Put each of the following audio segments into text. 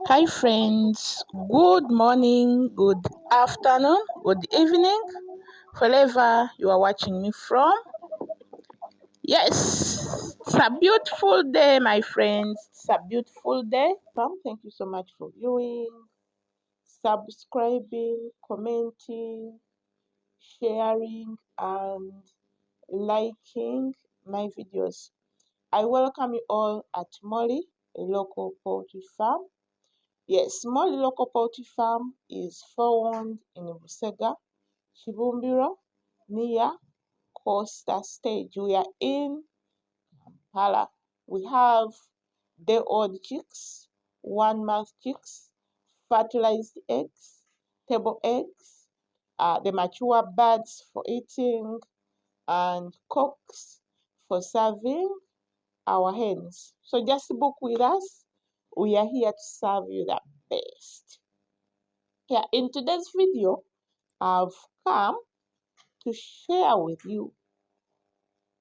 Hi friends, good morning, good afternoon, good evening, wherever you are watching me from. Yes, it's a beautiful day, my friends. It's a beautiful day. Thank you so much for viewing, subscribing, commenting, sharing, and liking my videos. I welcome you all at Molly, a local poultry farm. Yes, Molly Local Poultry Farm is found in Busega, Chibumbiro, near Costa Stage. We are in Kampala. We have day-old chicks, 1 month chicks, fertilized eggs, table eggs, the mature birds for eating, and cocks for serving our hens. So just book with us. We are here to serve you the best. Yeah, in today's video, I've come to share with you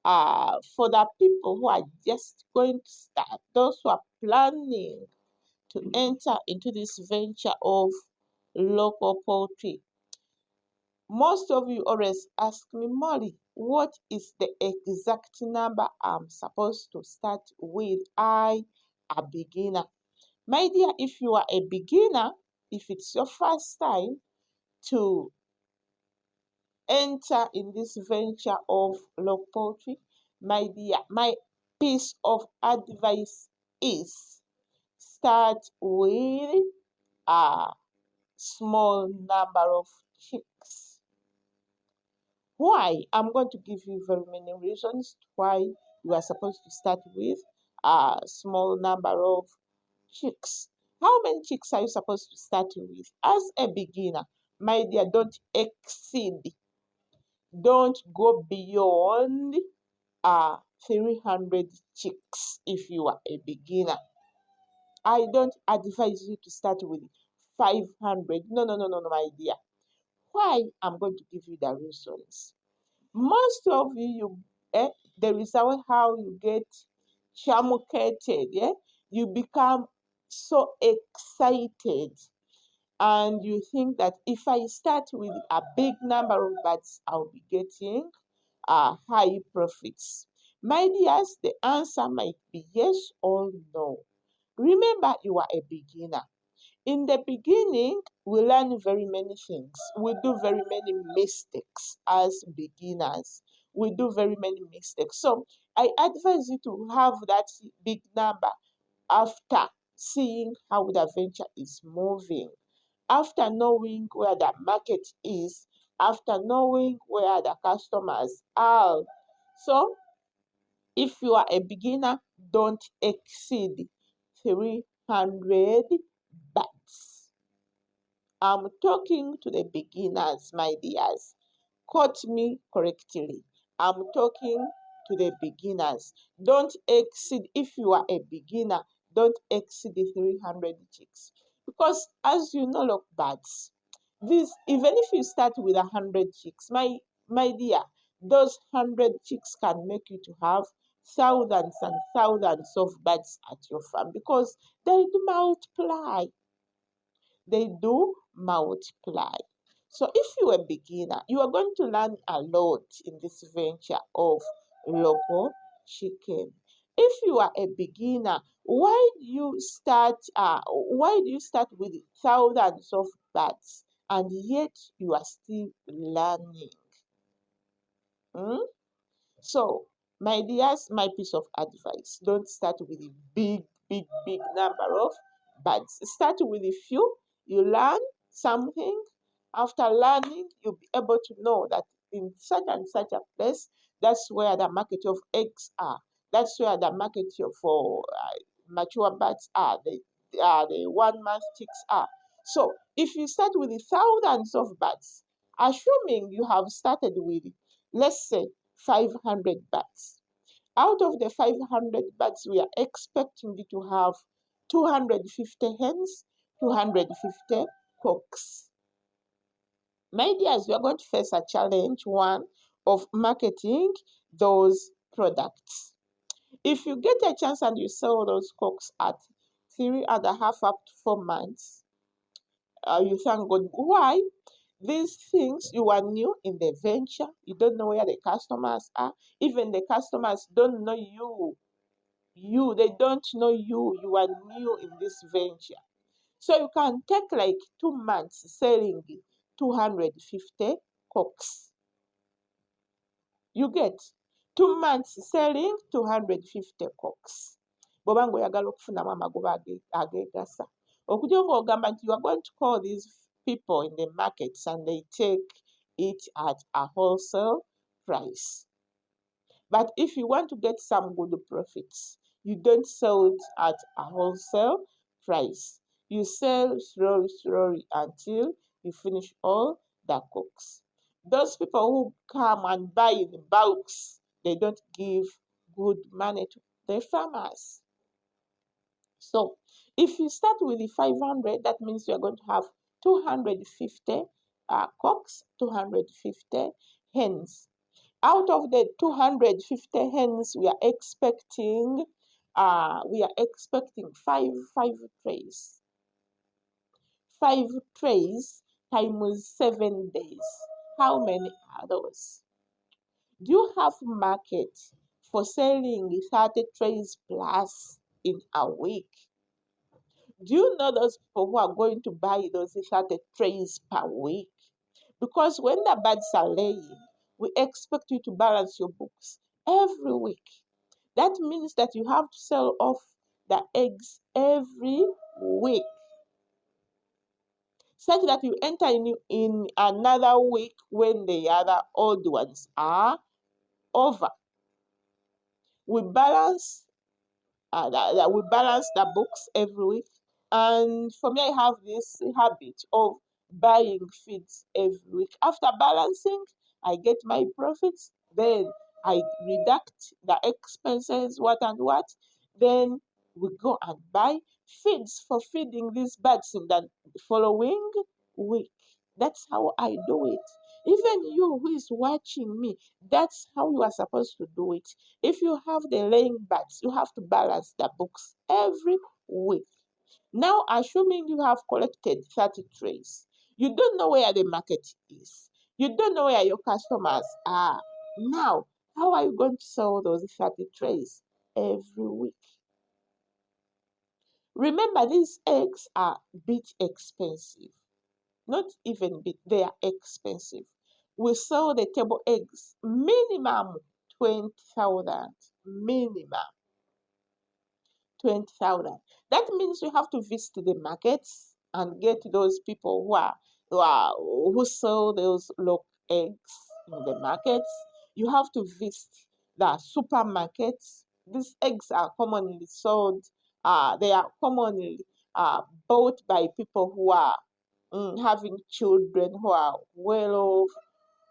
for the people who are just going to start, those who are planning to enter into this venture of local poultry. Most of you always ask me, Molly, what is the exact number I'm supposed to start with? I, a beginner. My dear, if you are a beginner, if it's your first time to enter in this venture of local poultry, my dear, my piece of advice is start with a small number of chicks. Why? I'm going to give you very many reasons why you are supposed to start with a small number of chicks. How many chicks are you supposed to start with? As a beginner, my dear, don't go beyond 300 chicks if you are a beginner. I don't advise you to start with 500. No, my dear. Why? I'm going to give you the reasons. Most of there is how you get chamucated. Yeah, you become so excited and you think that if I start with a big number of birds, I'll be getting high profits. My dears, the answer might be yes or no. Remember, you are a beginner. In the beginning, we learn very many things. We do very many mistakes as beginners. We do very many mistakes. So I advise you to have that big number after seeing how the venture is moving, after knowing where the market is, after knowing where the customers are. So if you are a beginner, don't exceed 300 bats. I'm talking to the beginners, my dears. Quote me correctly. I'm talking to the beginners. Don't exceed, if you are a beginner, don't exceed the 300 chicks. Because as you know, look, birds, this, even if you start with 100 chicks, my dear, those 100 chicks can make you to have thousands and thousands of birds at your farm because they do multiply. They do multiply. So if you're a beginner, you are going to learn a lot in this venture of local chicken. If you are a beginner, why do you start with thousands of birds and yet you are still learning? Hmm? So, my dears, my piece of advice, don't start with a big number of birds. Start with a few. You learn something. After learning, you'll be able to know that in such and such a place, that's where the market of eggs are. That's where the market for mature birds are. The 1 month chicks are. So, if you start with the thousands of birds, assuming you have started with, let's say, 500 bats. Out of the 500 bats, we are expecting you to have 250 hens, 250 cocks. My dears, we are going to face a challenge, one, of marketing those products. If you get a chance and you sell those cocks at 3.5 up to 4 months. You thank God. Why? These things, you are new in the venture, you don't know where the customers are. Even the customers don't know you. They don't know you. You are new in this venture. So you can take like 2 months selling 250 cokes. You get 2 months selling 250 cokes. Bw'oba ng'oyagala okufunamu amagoba ageegasa. Okujja ng'ogamba nti you are going to call these people in the markets and they take it at a wholesale price. But if you want to get some good profits, you don't sell it at a wholesale price. You sell slowly until you finish all the cokes. Those people who come and buy in bulks, they don't give good money to the farmers. So if you start with the 500, that means you're going to have 250 cocks, 250 hens. Out of the 250 hens, we are expecting five trays. 5 trays times 7 days. How many are those? Do you have market for selling 30 trays plus in a week? Do you know those people who are going to buy those 30 trays per week? Because when the birds are laying, we expect you to balance your books every week. That means that you have to sell off the eggs every week, such that you enter in another week when the other old ones are over. We balance we balance the books every week. And for me, I have this habit of buying feeds every week. After balancing, I get my profits. Then I deduct the expenses, what and what. Then we go and buy feeds for feeding these birds in the following week. That's how I do it. Even you who is watching me, that's how you are supposed to do it. If you have the laying birds, you have to balance the books every week. Now, assuming you have collected 30 trays, you don't know where the market is. You don't know where your customers are. Now, how are you going to sell those 30 trays every week? Remember, these eggs are a bit expensive. Not even bit, they are expensive. We sell the table eggs minimum 20,000. Minimum 20,000. That means you have to visit the markets and get those people who sell those local eggs in the markets. You have to visit the supermarkets. These eggs are commonly sold. They are commonly bought by people who are having children, who are well off.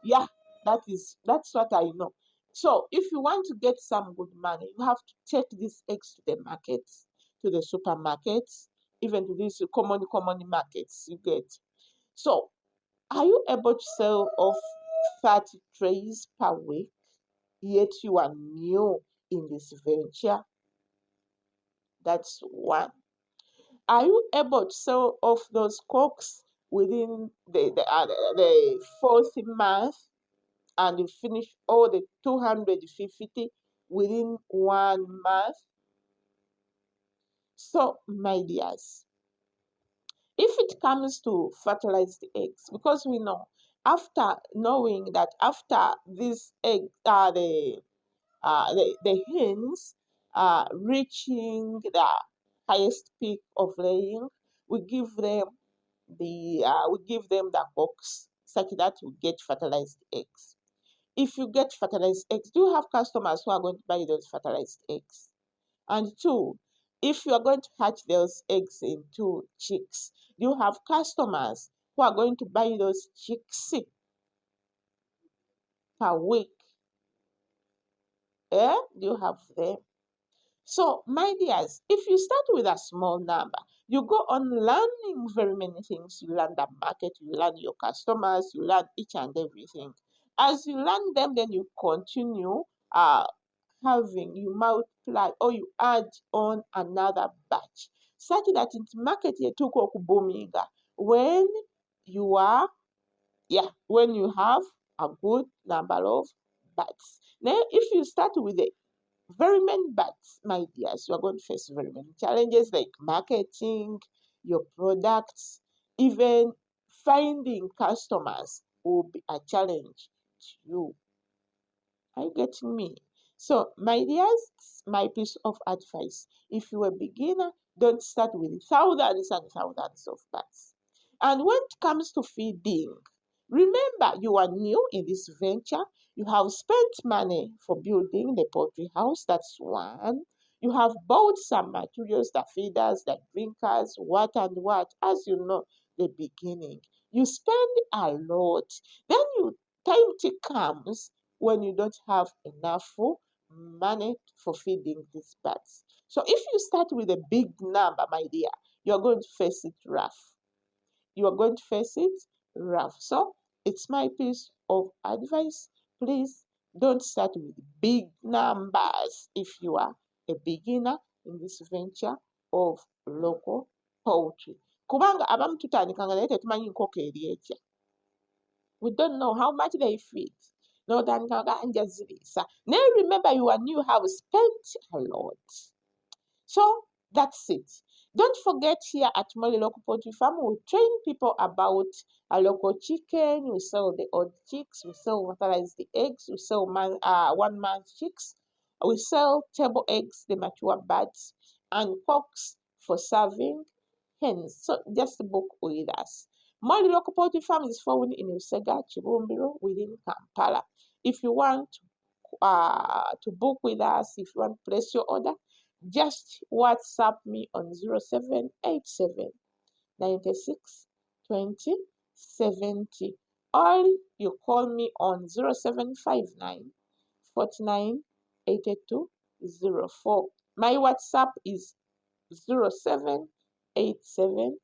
Yeah, that's what I know. So if you want to get some good money, you have to take these eggs to the markets, to the supermarkets, even to these common markets you get. So are you able to sell off 30 trays per week, yet you are new in this venture? That's one. Are you able to sell off those cokes within the fourth month, and you finish all the 250 within 1 month? So, my dears, if it comes to fertilized eggs, because we know, after knowing that after these eggs are the hens reaching the highest peak of laying, we give them the box such that you get fertilized eggs. If you get fertilized eggs, do you have customers who are going to buy those fertilized eggs? And two, if you are going to hatch those eggs into chicks, do you have customers who are going to buy those chicks per week? Do you have them? So, my dears, if you start with a small number, you go on learning very many things. You learn the market, you learn your customers, you learn each and everything. As you learn them, then you continue you multiply or you add on another batch. such that in market yetuuka okuboominga when you have a good number of birds. Now, if you start with very many birds, my dears, you are going to face very many challenges like marketing your products, even finding customers will be a challenge to you. Are you getting me? So, my dears, my piece of advice: if you're a beginner, don't start with thousands and thousands of birds. And when it comes to feeding, remember you are new in this venture. You have spent money for building the poultry house. That's one. You have bought some materials, the feeders, the drinkers, what and what. As you know, the beginning, you spend a lot. Then time comes when you don't have enough money for feeding these birds. So if you start with a big number, my dear, you're going to face it rough. You are going to face it rough. So it's my piece of advice. Please don't start with big numbers if you are a beginner in this venture of local poultry. Kubanga abamu tutandikanga naye tetumanyi nkoko eri etya. We don't know how much they feed. No, now remember you are new, have spent a lot. So that's it. Don't forget, here at Molly Local Poultry Farm, we train people about a local chicken. We sell the odd chicks. We sell fertilized eggs. We sell 1 month chicks. We sell table eggs, the mature birds, and cocks for serving hens. So just book with us. Molly Local Poultry Farm is found in Usega, Chibumbiro, within Kampala. If you want to book with us, if you want to place your order, just WhatsApp me on 0787 96 20 70, or you call me on 0759 49 82 04. My WhatsApp is 0787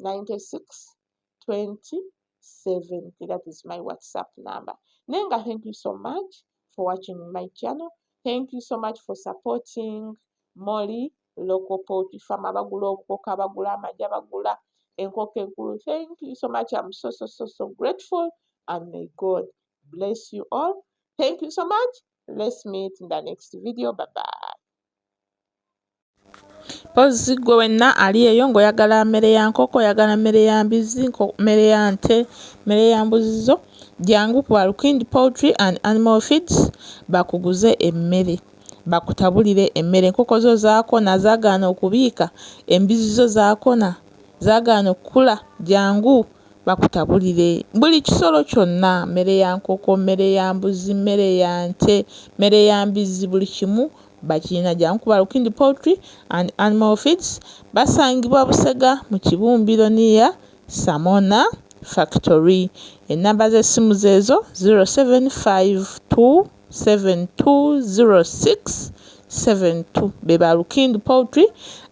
96 20 70. That is my WhatsApp number. Nenga, thank you so much for watching my channel. Thank you so much for supporting Molly Local Poultry Farm. Abagula obukoka, abagula amagi, abagula enkoko enkulu. Thank you so much. I'm so grateful, and may God bless you all. Thank you so much. Let's meet in the next video. Bye bye. Pozi gwe wenna ali eyo ng'oyagala mmere ya nkoko, oyagala mmere ya mbizi, mmere ya nte, mmere ya mbuzizo, jangu ku Alukindi Poultry and Animal Feeds bakuguze emmere, bakutabulire emmere. Enkoko zo zaakona, zaagaana okubiika, embizi zo zaakona, zaagaana okukula, jangu bakutabulire buli kisolo kyonna, mmere ya nkoko, mmere ya mbuzi, mmere ya nte, mmere ya mbizi, buli kimu bakirina. Jangu ku Alukindi Poultry and Animal Feeds, basangibwa Busega mu Kibumbiro near Samona Factory. Ennamba z'essimu zeezo 0752720672. be ba Alukindi Poultry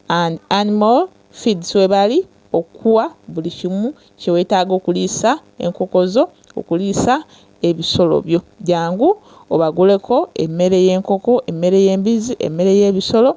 and Animal Feeds, we bali okuwa buli kimu kye weetaaga okuliisa enkoko zo, okuliisa ebisolo byo. Jangu obaguleko emmere y'enkoko, emmere y'embizi, emmere y'ebisolo.